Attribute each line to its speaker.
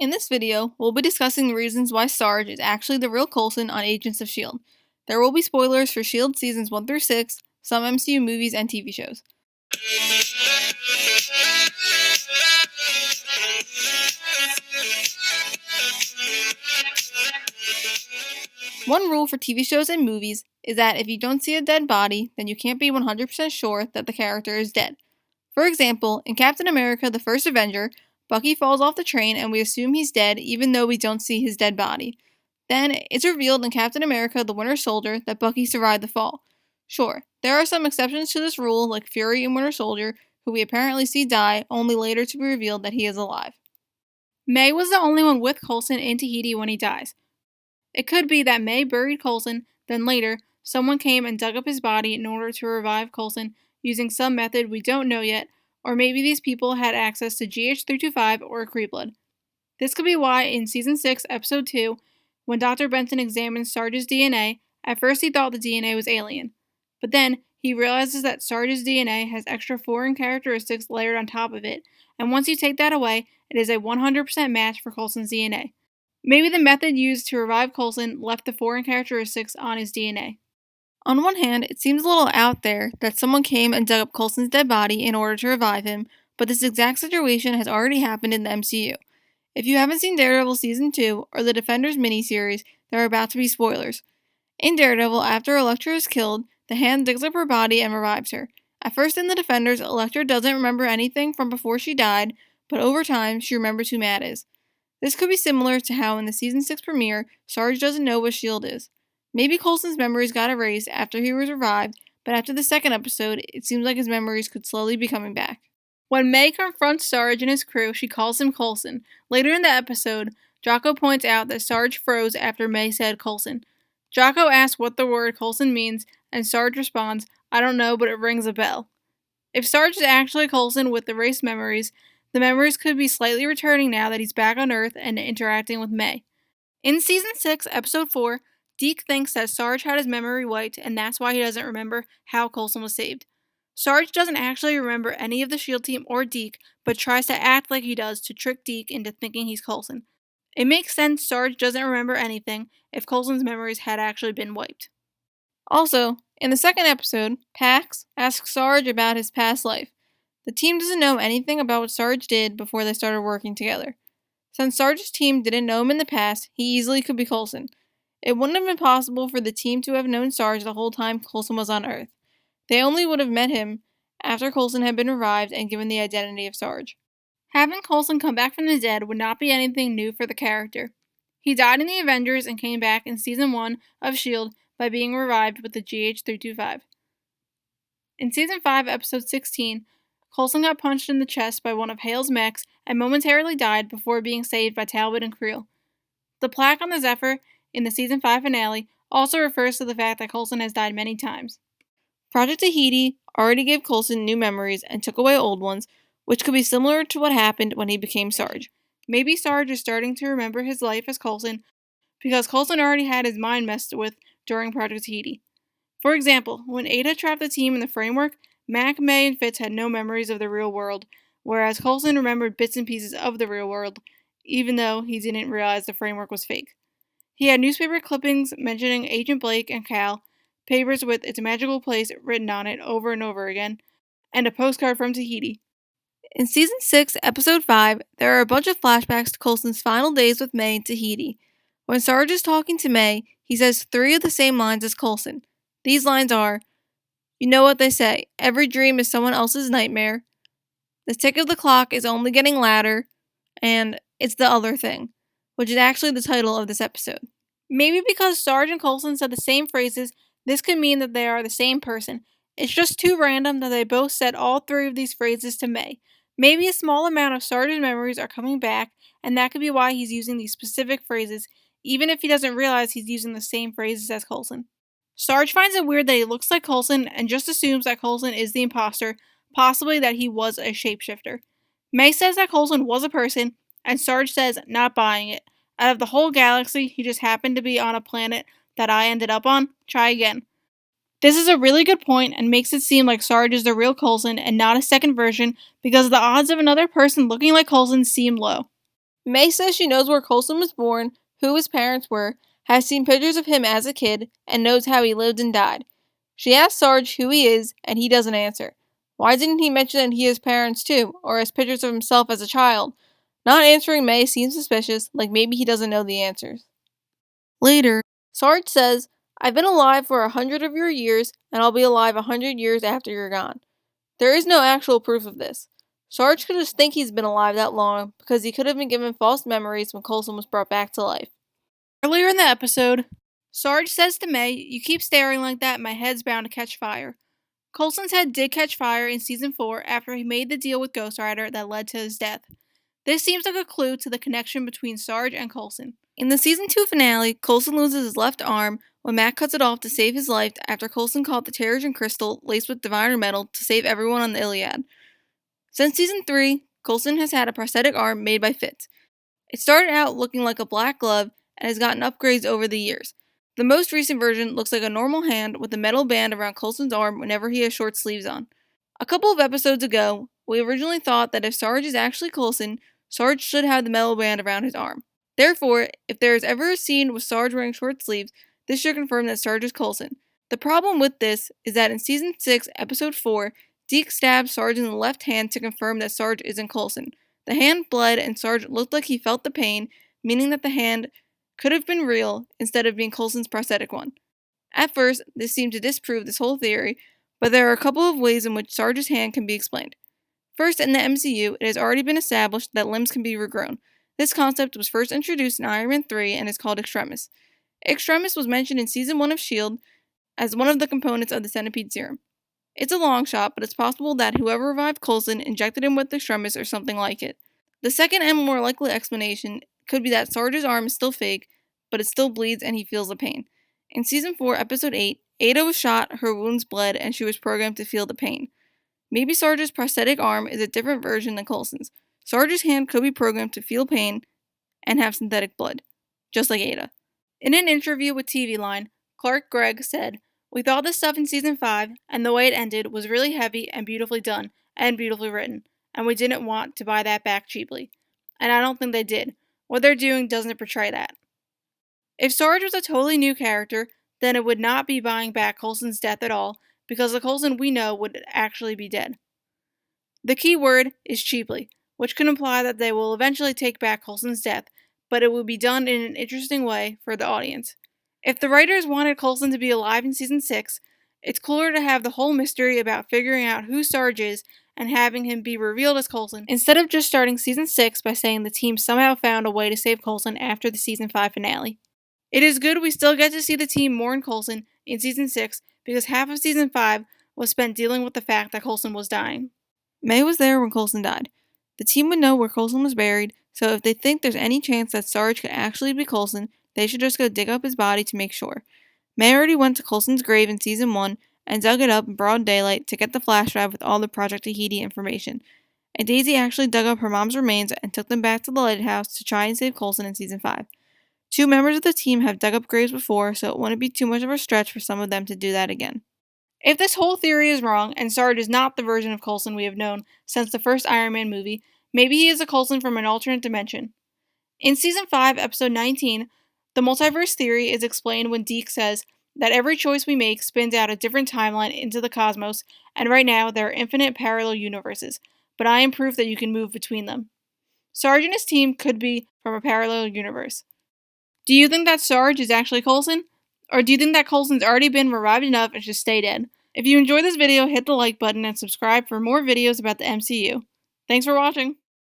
Speaker 1: In this video, we'll be discussing the reasons why Sarge is actually the real Coulson on Agents of S.H.I.E.L.D. There will be spoilers for S.H.I.E.L.D. seasons 1 through 6, some MCU movies and TV shows. One rule for TV shows and movies is that if you don't see a dead body, then you can't be 100% sure that the character is dead. For example, in Captain America: The First Avenger, Bucky falls off the train and we assume he's dead even though we don't see his dead body. Then, it's revealed in Captain America: The Winter Soldier that Bucky survived the fall. Sure, there are some exceptions to this rule, like Fury in Winter Soldier, who we apparently see die, only later to be revealed that he is alive. May was the only one with Coulson in Tahiti when he dies. It could be that May buried Coulson, then later, someone came and dug up his body in order to revive Coulson using some method we don't know yet, or maybe these people had access to GH325 or Kree blood. This could be why in Season 6, Episode 2, when Dr. Benson examines Sarge's DNA, at first he thought the DNA was alien. But then, he realizes that Sarge's DNA has extra foreign characteristics layered on top of it, and once you take that away, it is a 100% match for Coulson's DNA. Maybe the method used to revive Coulson left the foreign characteristics on his DNA. On one hand, it seems a little out there that someone came and dug up Coulson's dead body in order to revive him, but this exact situation has already happened in the MCU. If you haven't seen Daredevil Season 2 or the Defenders miniseries, there are about to be spoilers. In Daredevil, after Elektra is killed, the Hand digs up her body and revives her. At first in the Defenders, Elektra doesn't remember anything from before she died, but over time, she remembers who Matt is. This could be similar to how in the Season 6 premiere, Sarge doesn't know what S.H.I.E.L.D. is. Maybe Coulson's memories got erased after he was revived, but after the second episode, it seems like his memories could slowly be coming back. When May confronts Sarge and his crew, she calls him Coulson. Later in the episode, Jocko points out that Sarge froze after May said Coulson. Jocko asks what the word Coulson means, and Sarge responds, "I don't know, but it rings a bell." If Sarge is actually Coulson with erased memories, the memories could be slightly returning now that he's back on Earth and interacting with May. In Season 6, Episode 4, Deke thinks that Sarge had his memory wiped, and that's why he doesn't remember how Coulson was saved. Sarge doesn't actually remember any of the S.H.I.E.L.D. team or Deke, but tries to act like he does to trick Deke into thinking he's Coulson. It makes sense Sarge doesn't remember anything if Coulson's memories had actually been wiped. Also, in the second episode, Pax asks Sarge about his past life. The team doesn't know anything about what Sarge did before they started working together. Since Sarge's team didn't know him in the past, he easily could be Coulson. It wouldn't have been possible for the team to have known Sarge the whole time Coulson was on Earth. They only would have met him after Coulson had been revived and given the identity of Sarge. Having Coulson come back from the dead would not be anything new for the character. He died in the Avengers and came back in Season 1 of S.H.I.E.L.D. by being revived with the GH325. In Season 5, Episode 16, Coulson got punched in the chest by one of Hale's mechs and momentarily died before being saved by Talbot and Creel. The plaque on the Zephyr in the Season 5 finale also refers to the fact that Coulson has died many times. Project Tahiti already gave Coulson new memories and took away old ones, which could be similar to what happened when he became Sarge. Maybe Sarge is starting to remember his life as Coulson because Coulson already had his mind messed with during Project Tahiti. For example, when Ada trapped the team in the framework, Mac, May, and Fitz had no memories of the real world, whereas Coulson remembered bits and pieces of the real world, even though he didn't realize the framework was fake. He had newspaper clippings mentioning Agent Blake and Cal, papers with "It's a Magical Place" written on it over and over again, and a postcard from Tahiti. In Season 6, Episode 5, there are a bunch of flashbacks to Coulson's final days with May in Tahiti. When Sarge is talking to May, he says 3 of the same lines as Coulson. These lines are, "You know what they say, every dream is someone else's nightmare," "The tick of the clock is only getting louder," and "It's the other thing," which is actually the title of this episode. Maybe because Sarge and Coulson said the same phrases, this could mean that they are the same person. It's just too random that they both said all 3 of these phrases to May. Maybe a small amount of Sarge's memories are coming back, and that could be why he's using these specific phrases, even if he doesn't realize he's using the same phrases as Coulson. Sarge finds it weird that he looks like Coulson and just assumes that Coulson is the imposter, possibly that he was a shapeshifter. May says that Coulson was a person, and Sarge says not buying it. Out of the whole galaxy, he just happened to be on a planet that I ended up on. Try again. This is a really good point and makes it seem like Sarge is the real Coulson and not a second version because the odds of another person looking like Coulson seem low. May says she knows where Coulson was born, who his parents were, has seen pictures of him as a kid, and knows how he lived and died. She asks Sarge who he is, and he doesn't answer. Why didn't he mention that he has parents too, or has pictures of himself as a child? Not answering May seems suspicious, like maybe he doesn't know the answers. Later, Sarge says, I've been alive for 100 of your years, and I'll be alive 100 years after you're gone. There is no actual proof of this. Sarge could just think he's been alive that long because he could have been given false memories when Coulson was brought back to life. Earlier in the episode, Sarge says to May, You keep staring like that, my head's bound to catch fire. Coulson's head did catch fire in season 4 after he made the deal with Ghost Rider that led to his death. This seems like a clue to the connection between Sarge and Coulson. In the season 2 finale, Coulson loses his left arm when Matt cuts it off to save his life after Coulson caught the Terrigen crystal laced with diviner metal to save everyone on the Iliad. Since season 3, Coulson has had a prosthetic arm made by Fitz. It started out looking like a black glove and has gotten upgrades over the years. The most recent version looks like a normal hand with a metal band around Coulson's arm whenever he has short sleeves on. A couple of episodes ago, we originally thought that if Sarge is actually Coulson, Sarge should have the metal band around his arm. Therefore, if there is ever a scene with Sarge wearing short sleeves, this should confirm that Sarge is Coulson. The problem with this is that in season 6, episode 4, Deke stabs Sarge in the left hand to confirm that Sarge isn't Coulson. The hand bled and Sarge looked like he felt the pain, meaning that the hand could have been real instead of being Coulson's prosthetic one. At first, this seemed to disprove this whole theory, but there are a couple of ways in which Sarge's hand can be explained. First, in the MCU, it has already been established that limbs can be regrown. This concept was first introduced in Iron Man 3 and is called Extremis. Extremis was mentioned in season 1 of S.H.I.E.L.D. as one of the components of the Centipede Serum. It's a long shot, but it's possible that whoever revived Coulson injected him with Extremis or something like it. The second and more likely explanation could be that Sarge's arm is still fake, but it still bleeds and he feels the pain. In season 4, episode 8, Ada was shot, her wounds bled, and she was programmed to feel the pain. Maybe Sarge's prosthetic arm is a different version than Coulson's. Sarge's hand could be programmed to feel pain and have synthetic blood, just like Ada. In an interview with TV Line, Clark Gregg said, We thought this stuff in season 5, and the way it ended was really heavy and beautifully done, and beautifully written, and we didn't want to buy that back cheaply. And I don't think they did. What they're doing doesn't portray that. If Sarge was a totally new character, then it would not be buying back Coulson's death at all, because the Coulson we know would actually be dead. The key word is cheaply, which could imply that they will eventually take back Coulson's death, but it will be done in an interesting way for the audience. If the writers wanted Coulson to be alive in season 6, it's cooler to have the whole mystery about figuring out who Sarge is and having him be revealed as Coulson, instead of just starting season 6 by saying the team somehow found a way to save Coulson after the season 5 finale. It is good we still get to see the team mourn Coulson in season 6 because half of season 5 was spent dealing with the fact that Coulson was dying. May was there when Coulson died. The team would know where Coulson was buried, so if they think there's any chance that Sarge could actually be Coulson, they should just go dig up his body to make sure. May already went to Coulson's grave in season 1 and dug it up in broad daylight to get the flash drive with all the Project Tahiti information. And Daisy actually dug up her mom's remains and took them back to the lighthouse to try and save Coulson in season 5. 2 members of the team have dug up graves before, so it wouldn't be too much of a stretch for some of them to do that again. If this whole theory is wrong, and Sarge is not the version of Coulson we have known since the first Iron Man movie, maybe he is a Coulson from an alternate dimension. In season 5, episode 19, the multiverse theory is explained when Deke says that every choice we make spins out a different timeline into the cosmos, and right now there are infinite parallel universes, but I am proof that you can move between them. Sarge and his team could be from a parallel universe. Do you think that Sarge is actually Coulson? Or do you think that Coulson's already been revived enough and should stay dead? If you enjoyed this video, hit the like button and subscribe for more videos about the MCU. Thanks for watching!